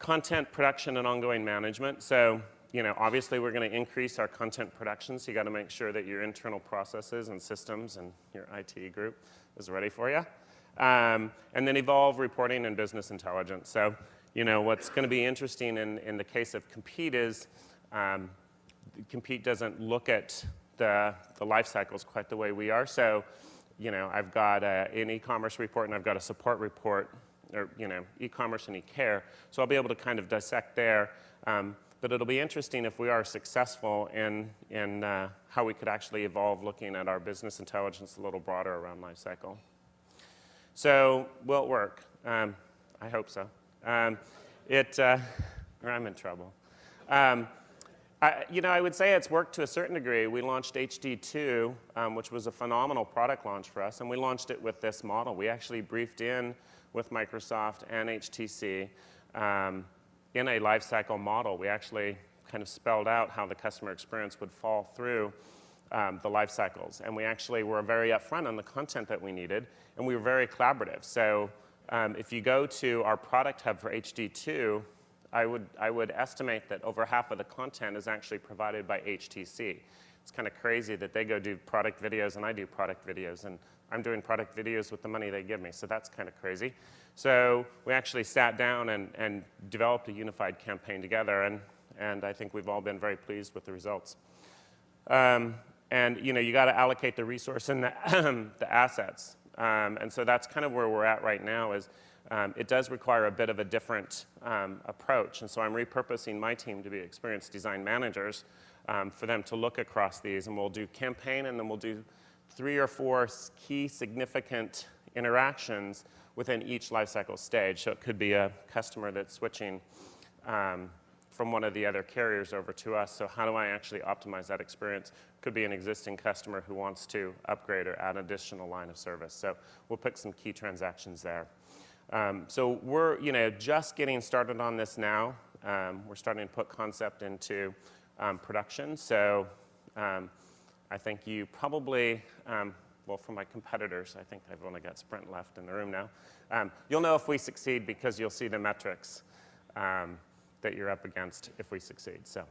content production and ongoing management. So, obviously we're going to increase our content production, so you got to make sure that your internal processes and systems and your IT group is ready for you. And then evolve reporting and business intelligence. So, what's going to be interesting in the case of Compete is Compete doesn't look at the life cycles quite the way we are. So, I've got an e-commerce report and I've got a support report, or, e-commerce and e-care. So I'll be able to kind of dissect there. But it'll be interesting if we are successful in how we could actually evolve looking at our business intelligence a little broader around life cycle. So will it work? I hope so. Or I'm in trouble. I would say it's worked to a certain degree. We launched HD2, which was a phenomenal product launch for us, and we launched it with this model. We actually briefed in with Microsoft and HTC in a lifecycle model. We actually kind of spelled out how the customer experience would fall through the life cycles. And we actually were very upfront on the content that we needed, and we were very collaborative. So if you go to our product hub for HD2, I would estimate that over half of the content is actually provided by HTC. It's kind of crazy that they go do product videos and I do product videos, and I'm doing product videos with the money they give me, so that's kind of crazy. So we actually sat down and developed a unified campaign together, and I think we've all been very pleased with the results. And you got to allocate the resource and the assets. And so that's kind of where we're at right now is it does require a bit of a different approach. And so I'm repurposing my team to be experienced design managers for them to look across these. And we'll do campaign, and then we'll do 3 or 4 key significant interactions within each lifecycle stage. So it could be a customer that's switching from one of the other carriers over to us. So how do I actually optimize that experience? Could be an existing customer who wants to upgrade or add an additional line of service. So we'll pick some key transactions there. So we're just getting started on this now. We're starting to put concept into production. So I think you probably, well, for my competitors, I think I've only got Sprint left in the room now. You'll know if we succeed because you'll see the metrics that you're up against if we succeed. So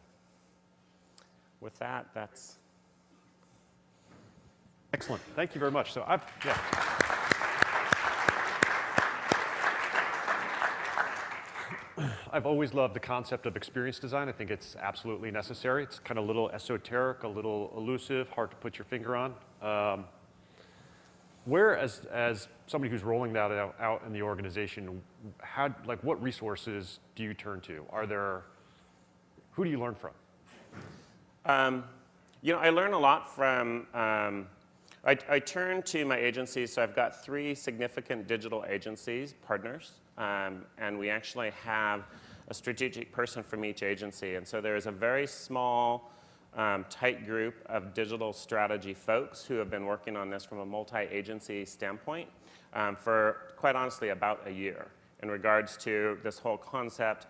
with that, that's excellent. Thank you very much. So I've always loved the concept of experience design. I think it's absolutely necessary. It's kind of a little esoteric, a little elusive, hard to put your finger on. Where, as somebody who's rolling that out in the organization, what resources do you turn to? Who do you learn from? I learn a lot from, I turn to my agencies. So I've got 3 significant digital agencies, partners. And we actually have a strategic person from each agency. And so there is a very small, tight group of digital strategy folks who have been working on this from a multi-agency standpoint for, quite honestly, about a year. In regards to this whole concept,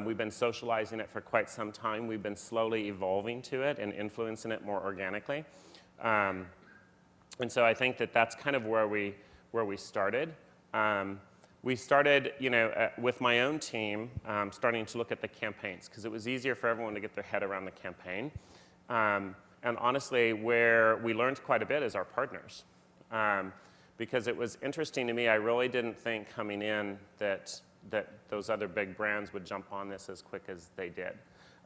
we've been socializing it for quite some time. We've been slowly evolving to it and influencing it more organically. And so I think that that's kind of where we started. We started, with my own team, starting to look at the campaigns because it was easier for everyone to get their head around the campaign. And honestly, where we learned quite a bit is our partners. Because it was interesting to me, I really didn't think coming in that those other big brands would jump on this as quick as they did.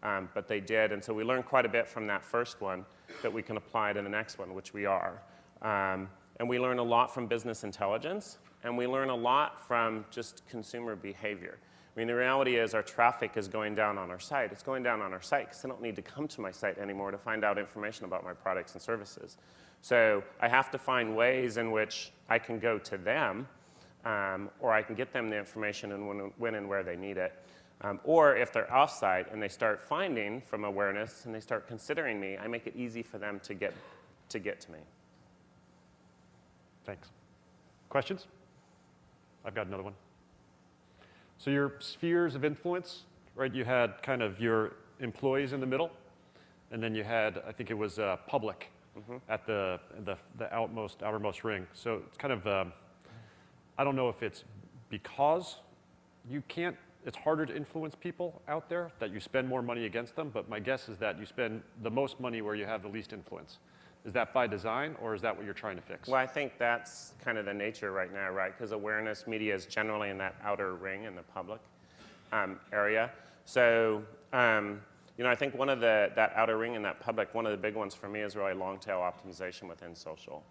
But they did, and so we learned quite a bit from that first one that we can apply to the next one, which we are. And we learn a lot from business intelligence, and we learn a lot from just consumer behavior. I mean, the reality is our traffic is going down on our site. It's going down on our site because they don't need to come to my site anymore to find out information about my products and services. So I have to find ways in which I can go to them, or I can get them the information and when and where they need it. Or if they're off-site and they start finding from awareness and they start considering me, I make it easy for them to get to me. Thanks. Questions? I've got another one. So your spheres of influence, right? You had kind of your employees in the middle, and then you had, I think it was public at the outermost ring. So it's kind of, I don't know if it's because you can't it's harder to influence people out there, that you spend more money against them, but my guess is that you spend the most money where you have the least influence. Is that by design, or is that what you're trying to fix? Well, I think that's kind of the nature right now, right? Because awareness media is generally in that outer ring in the public area. So, I think one of that outer ring in that public, one of the big ones for me is really long tail optimization within social.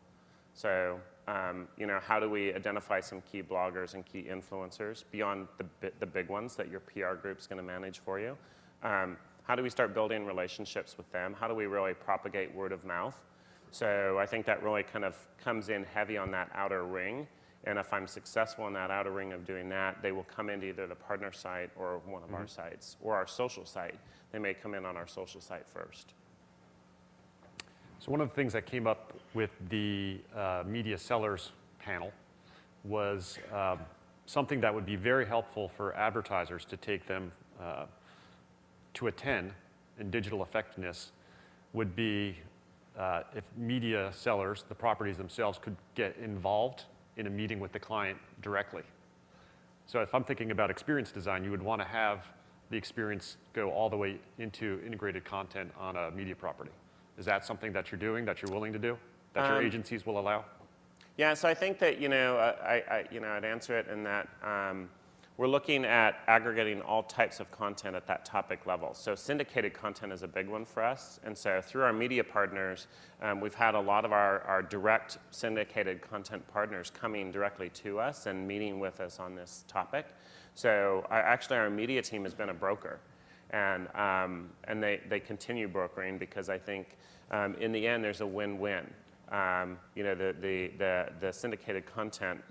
So, how do we identify some key bloggers and key influencers beyond the big ones that your PR group's going to manage for you? How do we start building relationships with them? How do we really propagate word of mouth? So I think that really kind of comes in heavy on that outer ring. And if I'm successful in that outer ring of doing that, they will come into either the partner site or one of our sites or our social site. They may come in on our social site first. So one of the things that came up with the media sellers panel was something that would be very helpful for advertisers to take them to attend in digital effectiveness would be if media sellers, the properties themselves, could get involved in a meeting with the client directly. So if I'm thinking about experience design, you would want to have the experience go all the way into integrated content on a media property. Is that something that you're doing, that you're willing to do, that your agencies will allow? Yeah, so I think that, I'd answer it in that we're looking at aggregating all types of content at that topic level. So syndicated content is a big one for us. And so through our media partners, we've had a lot of our direct syndicated content partners coming directly to us and meeting with us on this topic. So actually our media team has been a broker. And they continue brokering because I think in the end there's a win-win. The syndicated content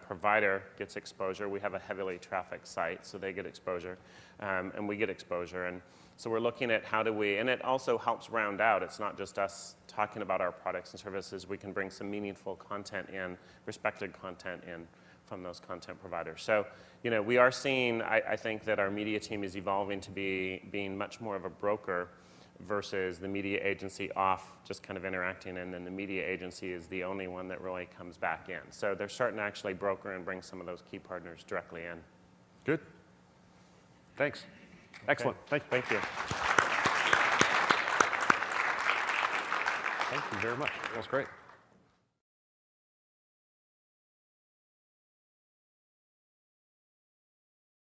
provider gets exposure. We have a heavily trafficked site, so they get exposure, and we get exposure. And so we're looking at how do we, and it also helps round out. It's not just us talking about our products and services. We can bring some meaningful content in, respected content in from those content providers. So, we are seeing, I think that our media team is evolving to being much more of a broker versus the media agency off just kind of interacting, and then the media agency is the only one that really comes back in. So they're starting to actually broker and bring some of those key partners directly in. Good. Thanks. Excellent. Okay. Thank you. Thank you very much. That was great.